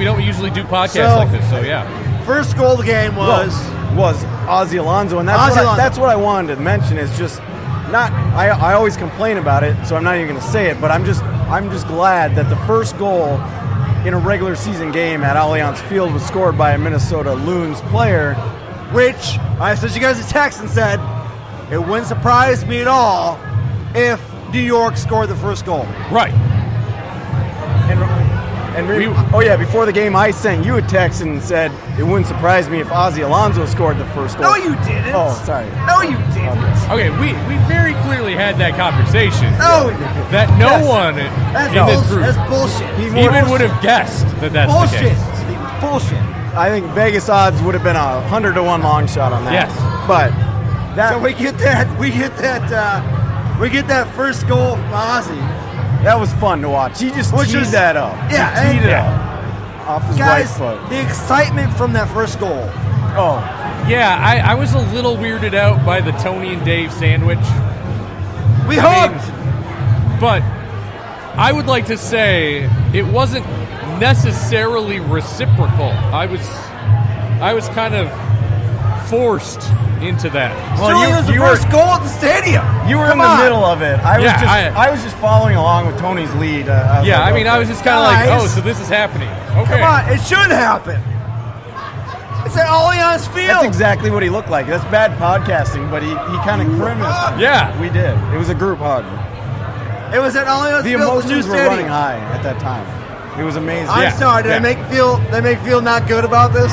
don't usually do podcasts like this, so yeah. First goal of the game was Ozzy Alonso, and that's what I wanted to mention. Is just not. I always complain about it, so I'm not even going to say it. But I'm just glad that the first goal in a regular season game at Allianz Field was scored by a Minnesota Loons player. Which I sent you guys a text and said it wouldn't surprise me at all if New York scored the first goal. Right. Before the game, I sent you a text and said it wouldn't surprise me if Ozzy Alonso scored the first goal. No, you didn't. Oh, sorry. No, you didn't. Okay, we very clearly had that conversation. No, that no one in this group that's bullshit. even would have guessed that that's bullshit. the case. Steve, bullshit. I think Vegas odds would have been 100-1 long shot on that. Yes, but so we get that first goal from Ozzy. That was fun to watch. He just teed that up. Yeah, he teed it up off his right foot. The excitement from that first goal. Oh, yeah. I was a little weirded out by the Tony and Dave sandwich. We hugged, but I would like to say it wasn't necessarily reciprocal. I was kind of forced into that. Well, it was the first goal at the stadium. You were in the middle of it. I was just following along with Tony's lead. I was just kind of like, oh, so this is happening. Okay. Come on, it should happen. It's at Allianz Field. That's exactly what he looked like. That's bad podcasting, but he kind of grimaced. Yeah. We did. It was a group hug. It was at Allianz Field. The emotions were running high at that time. It was amazing. I'm sorry. Did I make you feel not good about this?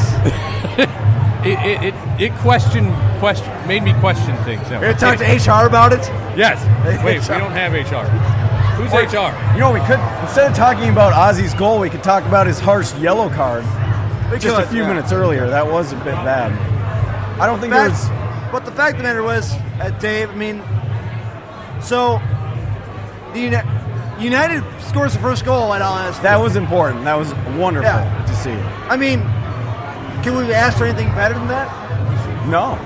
It made me question things. You're going to talk to HR about it? Yes. Wait, we don't have HR. Who's HR? You know, we could, instead of talking about Ozzy's goal, we could talk about his harsh yellow card just a few minutes earlier. That was a bit bad. I don't think there was... But the fact of the matter was, Dave, so the United scores the first goal at Allianz Field. That was important. That was wonderful to see. Can we ask for anything better than that? No.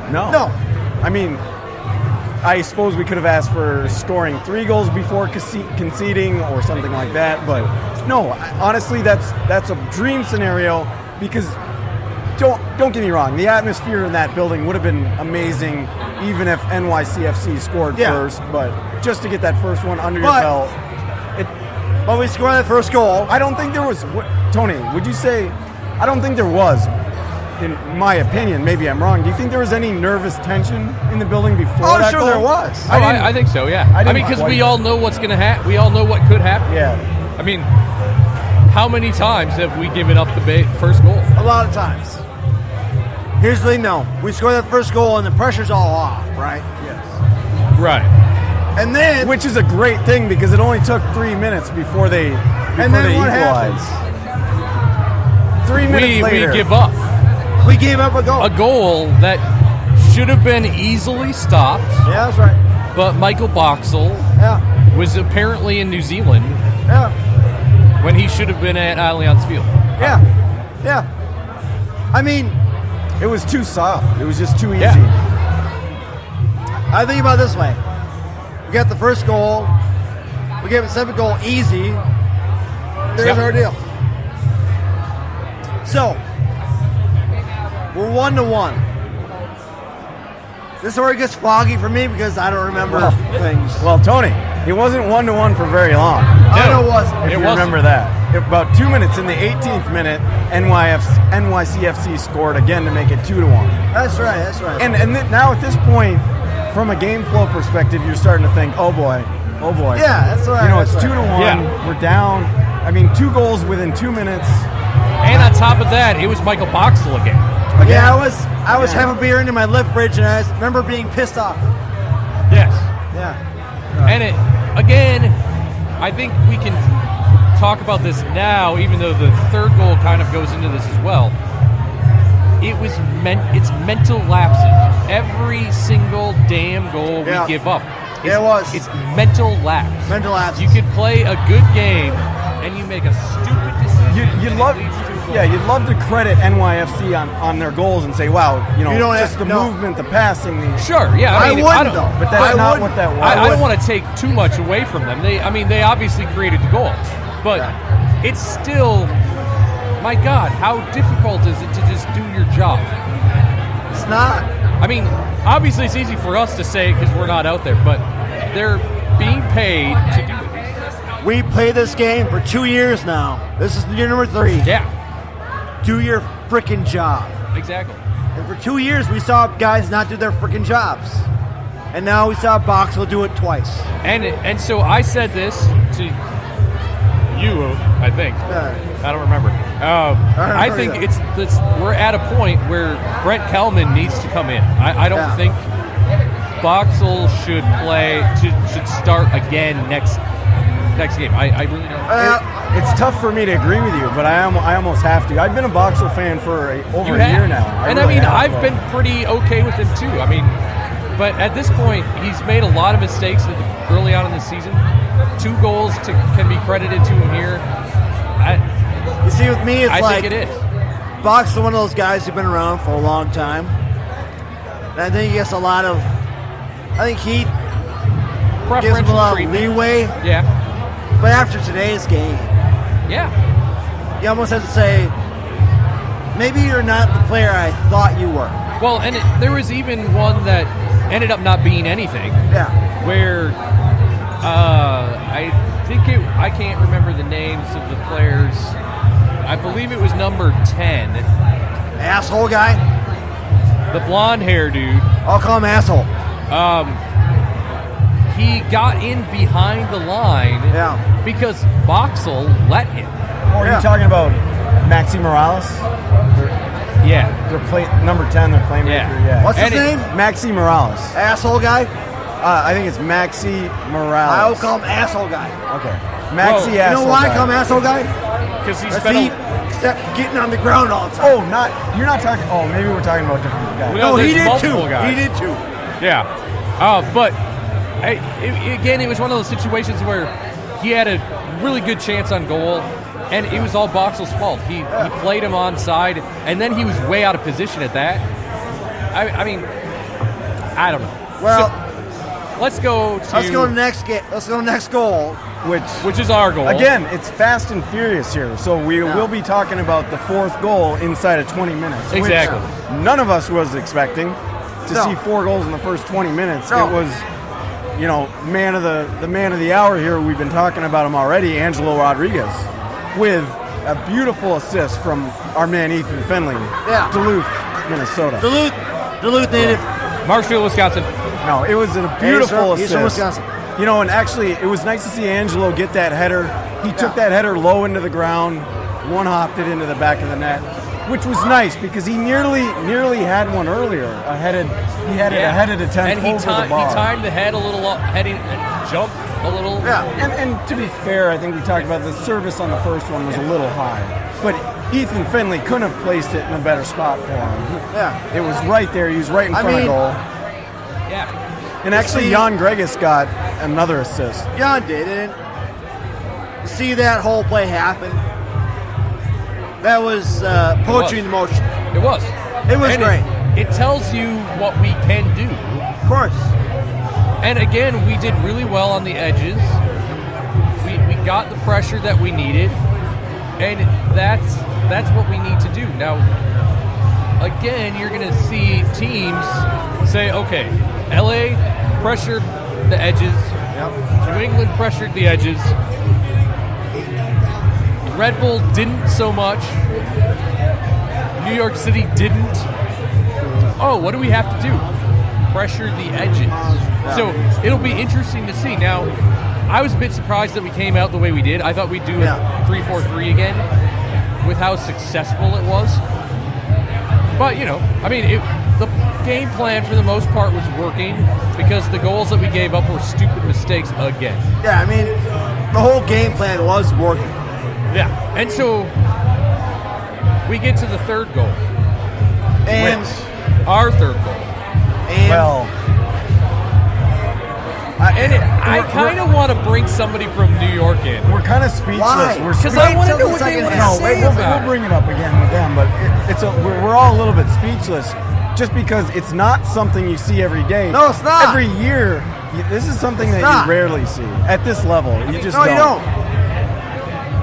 I suppose we could have asked for scoring 3 goals before conceding or something like that, but no, honestly, that's a dream scenario because don't get me wrong, the atmosphere in that building would have been amazing even if NYCFC scored first, but just to get that first one under your belt. But we scored that first goal. I don't think there was, Tony, would you say, I don't think there was. In my opinion, maybe I'm wrong. Do you think there was any nervous tension in the building before that I'm sure goal? there was. I think so, yeah. Because we all know what's going to happen. We all know what could happen. Yeah. How many times have we given up the first goal? A lot of times. Here's the thing, though. We score that first goal, and the pressure's all off, right? Yes. Right. And then... Which is a great thing, because it only took 3 minutes before they equalized. 3 minutes later. We give up. We gave up a goal. A goal that should have been easily stopped. Yeah, that's right. But Michael Boxall was apparently in New Zealand when he should have been at Allianz Field. Yeah. It was too soft. It was just too easy. I think about it this way. We got the first goal. We gave the second goal easy. There's our deal. So, we're 1-1. This is where it gets foggy for me because I don't remember things. Well, Tony, it wasn't 1-1 for very long. I know it wasn't. If you remember that. About 2 minutes in the 18th minute, NYCFC scored again to make it 2-1. That's right. And now at this point, from a game flow perspective, you're starting to think, oh boy. Yeah, that's right. It's 2-1. Yeah. We're down. 2 goals within 2 minutes. And on top of that, it was Michael Boxall again. Yeah, I was having a beer into my lift bridge, and I remember being pissed off. Yes. Yeah. And I think we can talk about this now, even though the third goal kind of goes into this as well. It's mental lapses. Every single damn goal we give up. It's mental lapse. Mental lapse. You could play a good game and you make a stupid decision. You'd love to credit NYFC on their goals and say, wow, just the movement, the passing. Sure, yeah. I wouldn't, though. But that's not what that was. I don't want to take too much away from them. They obviously created the goal, but it's still my God, how difficult is it to just do your job? It's not. I mean, obviously it's easy for us to say because we're not out there, but they're being paid to do it. We play this game for 2 years now. This is year number 3. Yeah, Do your freaking job. exactly. And for 2 years, we saw guys not do their freaking jobs. And now we saw Boxel do it twice. And so I said this to you, I think. I don't remember. I think we're at a point where Brent Kelman needs to come in. I don't think Boxel should start again next game. I really don't. It's tough for me to agree with you, but I almost have to. I've been a Boxel fan for over a year now. I've been pretty okay with him too. I mean, but at this point, he's made a lot of mistakes early on in the season. 2 goals can be credited to him here. You see, with me, I think it is. Boxel, one of those guys who've been around for a long time. And I think he gets a lot of. I think he gives him a lot of leeway. Yeah. But after today's game, you almost have to say, maybe you're not the player I thought you were. Well, and there was even one that ended up not being anything. Yeah. Where I can't remember the names of the players. I believe it was number 10. Asshole guy? The blonde hair dude. I'll call him asshole. He got in behind the line because Boxel let him. Or are you talking about Maxi Morales? Yeah. Number 10, their playmaker. Yeah. What's his name? Maxi Morales. Asshole guy? I think it's Maxi Morales. I will call him asshole guy. Okay. Maxi asshole guy. You know why I call him asshole guy? Because he's except getting on the ground all the time. Oh, you're not talking. Oh, maybe we're talking about different guys. No, he did too. Guys. He did too. Yeah. But again, it was one of those situations where he had a really good chance on goal, and it was all Boxel's fault. He played him onside, and then he was way out of position at that. I mean, I don't know. Well, let's go to next game. Let's go next goal, which is our goal. Again, it's fast and furious here, so we will be talking about the 4th goal inside of 20 minutes. Exactly. Which none of us was expecting to see 4 goals in the first 20 minutes. No. It was, the man of the hour here. We've been talking about him already, Angelo Rodriguez, with a beautiful assist from our man Ethan Finley. Yeah. Duluth, Minnesota. Duluth native. Marshfield, Wisconsin. No, it was a beautiful assist. He's from Wisconsin. And actually, it was nice to see Angelo get that header. He took that header low into the ground, one-hopped it into the back of the net, which was nice because he nearly had one earlier. He had it ahead of the 10th over the bar. He timed the head a little, heading jump a little. Yeah. And to be fair, I think we talked about the service on the first one was a little high, but Ethan Finley couldn't have placed it in a better spot for him. Yeah. It was right there. He was right in front of goal. Yeah. And actually, Jan Gregus got another assist. Jan did, and see that whole play happen. That was poetry in motion. It was. It was great. It tells you what we can do. Of course. And again, we did really well on the edges. We got the pressure that we needed, and that's what we need to do. Now, again, you're going to see teams say, okay, LA pressured the edges. Yep. New England pressured the edges. Red Bull didn't so much. New York City didn't. Oh, what do we have to do? Pressure the edges. So it'll be interesting to see. Now, I was a bit surprised that we came out the way we did. I thought we'd do a 3-4-3 again with how successful it was. But, the game plan for the most part was working because the goals that we gave up were stupid mistakes again. Yeah, the whole game plan was working. Yeah, and so we get to the 3rd goal. And our 3rd goal. And I kind of want to bring somebody from New York in. We're kind of speechless. Why? Because I want to know what they would say about it. We'll bring it up again with them, but we're all a little bit speechless just because it's not something you see every day. No, it's not. Every year, this is something that you rarely see at this level. You just don't. You don't.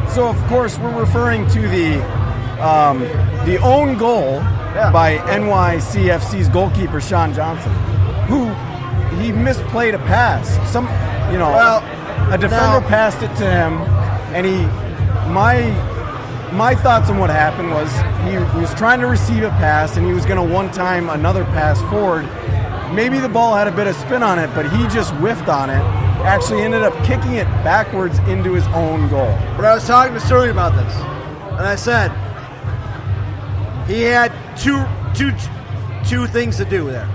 So, of course, we're referring to the the own goal by NYCFC's goalkeeper Sean Johnson, who he misplayed a pass. A defender passed it to him, and my thoughts on what happened was he was trying to receive a pass, and he was going to one-time another pass forward. Maybe the ball had a bit of spin on it, but he just whiffed on it. Actually ended up kicking it backwards into his own goal. But I was talking to Sterling about this, and I said he had two things to do there: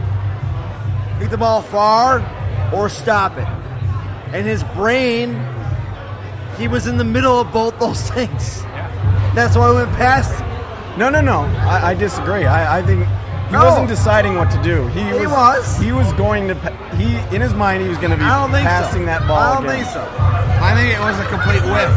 kick the ball far or stop it. And his brain, he was in the middle of both those things. Yeah. That's why we went past. No. I disagree. I think he wasn't deciding what to do. He was going to. In his mind, he was going to be passing that ball. I don't think so. I think it was a complete whiff.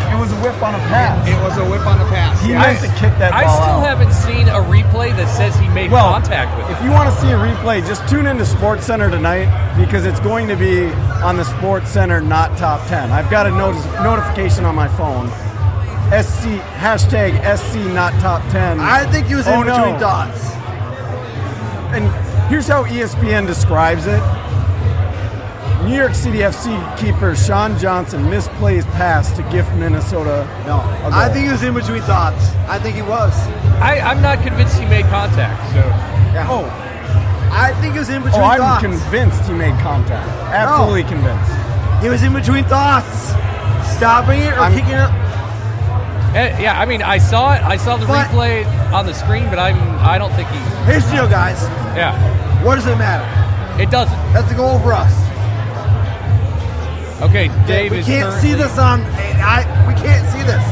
It was a whiff on a pass. It was a whiff on a pass. He meant to kick that ball I still out. haven't seen a replay that says he made contact with it. If you want to see a replay, just tune into Sports Center tonight because it's going to be on the Sports Center Not Top 10. I've got a notification on my phone. #SC Not Top 10. I think he was in between thoughts. And here's how ESPN describes it. New York City FC keeper Sean Johnson misplays pass to gift Minnesota. No, I think he was in between thoughts. I think he was. I'm not convinced he made contact. So I think he was in between thoughts. I'm convinced he made contact. Absolutely convinced. He was in between thoughts. Stopping it or kicking it. Yeah, I mean, I saw it. I saw the replay on the screen, but I don't think he. Here's the deal, guys. Yeah. What does it matter? It doesn't. That's the goal for us. Okay, Dave we is can't see this on. We can't see this.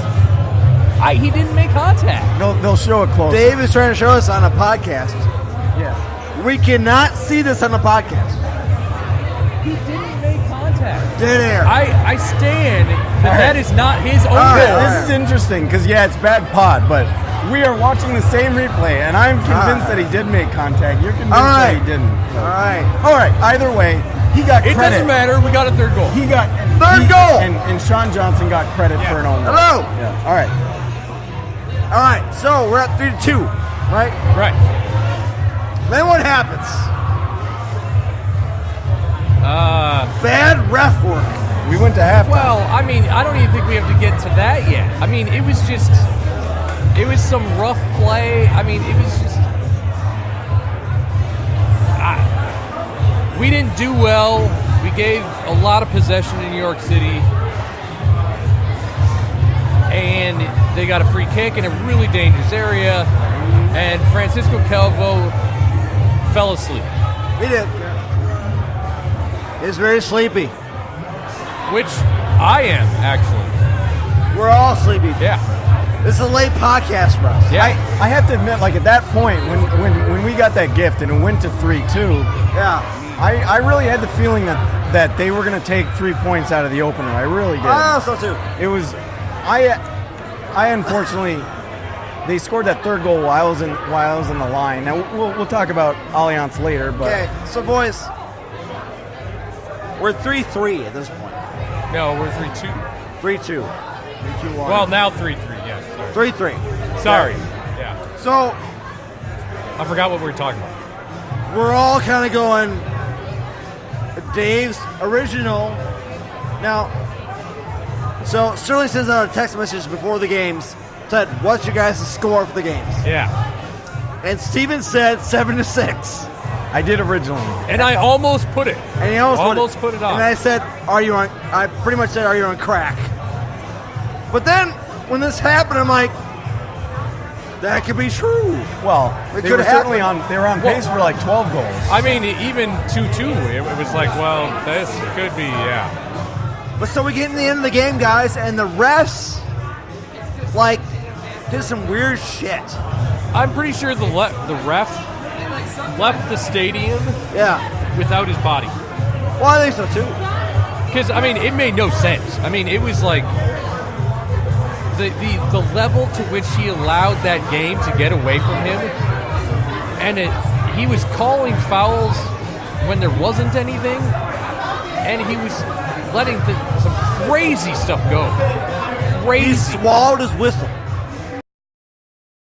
He didn't make contact. No, they'll show it close. Dave is trying to show us on a podcast. Yeah. We cannot see this on the podcast. He didn't make contact. Dead air. I stand that is not his own goal. This is interesting because, it's bad pod, but we are watching the same replay, and I'm convinced that he did make contact. You're convinced that he didn't. All right. Either way, he got credit. It doesn't matter. We got a third goal. He got third goal. And Sean Johnson got credit for an own goal. Hello. Yeah. All right. So we're at 3-2, right? Right. Then what happens? Bad ref work. We went to halftime. Well, I mean, I don't even think we have to get to that yet. I mean, it was some rough play. I mean, it was just. We didn't do well. We gave a lot of possession in New York City. And they got a free kick in a really dangerous area. And Francisco Calvo fell asleep. He did. He's very sleepy. Which I am, actually. We're all sleepy. Yeah. This is a late podcast for us. Yeah. I have to admit, at that point, when we got that gift and it went to 3-2, I really had the feeling that they were going to take 3 points out of the opener. I really did. Oh, so too. It was, I unfortunately, they scored that third goal while I was in the line. Now we'll talk about Allianz later, but okay. So boys, we're 3-3 at this point. No, we're 3-2. 3-2. 3-2-1. Well, now 3-3. Yes. 3-3. Sorry. Yeah. So I forgot what we were talking about. we're all kind of going. Dave's original. Now, so Sterling sends out a text message before the games. Said, "What's your guys' score for the games?" Yeah. And Steven said 7-6. I did originally. And I almost put it. And he almost put it on. And I said, "Are you on?" I pretty much said, "Are you on crack?" But then when this happened, I'm like, that could be true. Well, they were certainly happen. on. They were on pace for like 12 goals. I mean, even 2-2, it was like, well, this could be, yeah. But so we get in the end of the game, guys, and the refs did some weird shit. I'm pretty sure the ref left the stadium without his body. Well, I think so too. Because, I mean, it made no sense. I mean, it was like the level to which he allowed that game to get away from him. And he was calling fouls when there wasn't anything. And he was letting some crazy stuff go. Crazy. He swallowed his whistle.